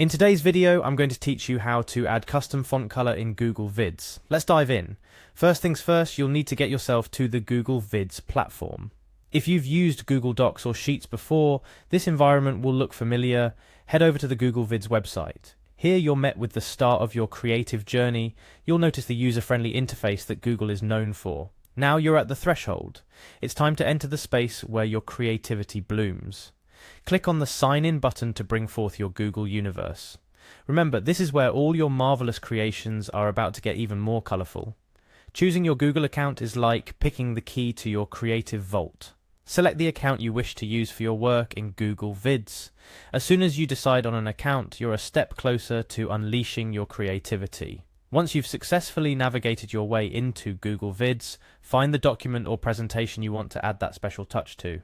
In today's video, I'm going to teach you how to add custom font color in Google Vids. Let's dive in. First things first, you'll need to get yourself to the Google Vids platform. If you've used Google Docs or Sheets before, this environment will look familiar. Head over to the Google Vids website. Here you're met with the start of your creative journey. You'll notice the user-friendly interface that Google is known for. Now you're at the threshold. It's time to enter the space where your creativity blooms. Click on the Sign In button to bring forth your Google universe. Remember, this is where all your marvelous creations are about to get even more colorful. Choosing your Google account is like picking the key to your creative vault. Select the account you wish to use for your work in Google Vids. As soon as you decide on an account, you're a step closer to unleashing your creativity. Once you've successfully navigated your way into Google Vids, find the document or presentation you want to add that special touch to.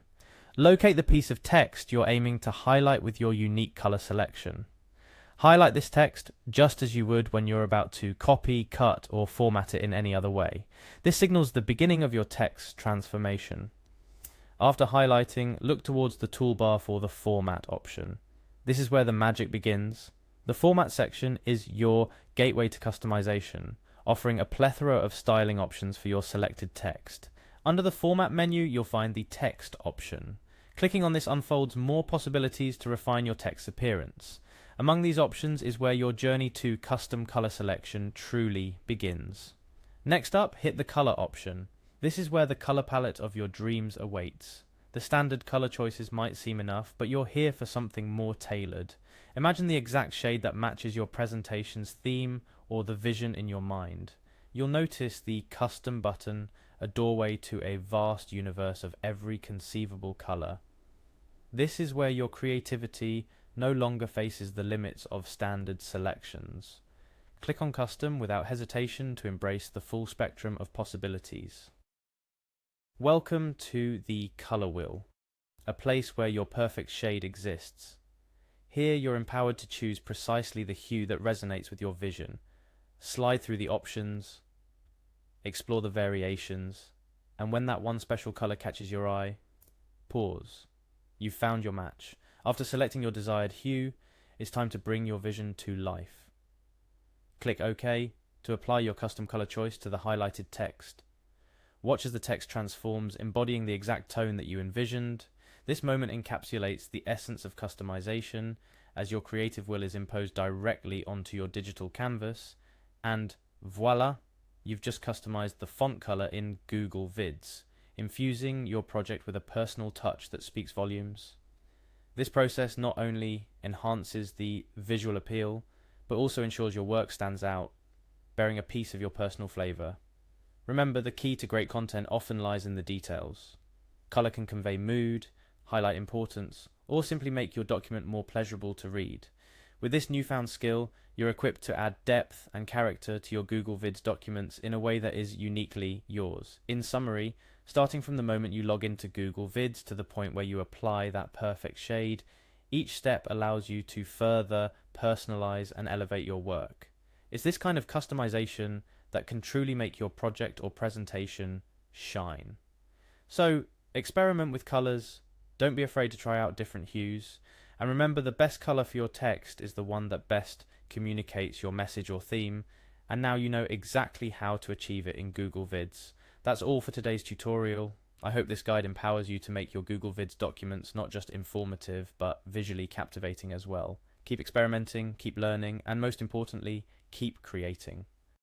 Locate the piece of text you're aiming to highlight with your unique color selection. Highlight this text just as you would when you're about to copy, cut, or format it in any other way. This signals the beginning of your text transformation. After highlighting, look towards the toolbar for the Format option. This is where the magic begins. The Format section is your gateway to customization, offering a plethora of styling options for your selected text. Under the Format menu, you'll find the Text option. Clicking on this unfolds more possibilities to refine your text appearance. Among these options is where your journey to custom color selection truly begins. Next up, hit the Color option. This is where the color palette of your dreams awaits. The standard color choices might seem enough, but you're here for something more tailored. Imagine the exact shade that matches your presentation's theme or the vision in your mind. You'll notice the Custom button, a doorway to a vast universe of every conceivable color. This is where your creativity no longer faces the limits of standard selections. Click on Custom without hesitation to embrace the full spectrum of possibilities. Welcome to the Color Wheel, a place where your perfect shade exists. Here you're empowered to choose precisely the hue that resonates with your vision. Slide through the options, explore the variations, and when that one special color catches your eye, pause. You've found your match. After selecting your desired hue, it's time to bring your vision to life. Click OK to apply your custom color choice to the highlighted text. Watch as the text transforms, embodying the exact tone that you envisioned. This moment encapsulates the essence of customization, as your creative will is imposed directly onto your digital canvas, and voila, you've just customized the font color in Google Vids, infusing your project with a personal touch that speaks volumes. This process not only enhances the visual appeal, but also ensures your work stands out, bearing a piece of your personal flavor. Remember, the key to great content often lies in the details. Color can convey mood, highlight importance, or simply make your document more pleasurable to read. With this newfound skill, you're equipped to add depth and character to your Google Vids documents in a way that is uniquely yours. In summary, starting from the moment you log into Google Vids to the point where you apply that perfect shade, each step allows you to further personalize and elevate your work. It's this kind of customization that can truly make your project or presentation shine. So, experiment with colors, don't be afraid to try out different hues, and remember, the best color for your text is the one that best communicates your message or theme, and now you know exactly how to achieve it in Google Vids. That's all for today's tutorial. I hope this guide empowers you to make your Google Vids documents not just informative, but visually captivating as well. Keep experimenting, keep learning, and most importantly, keep creating.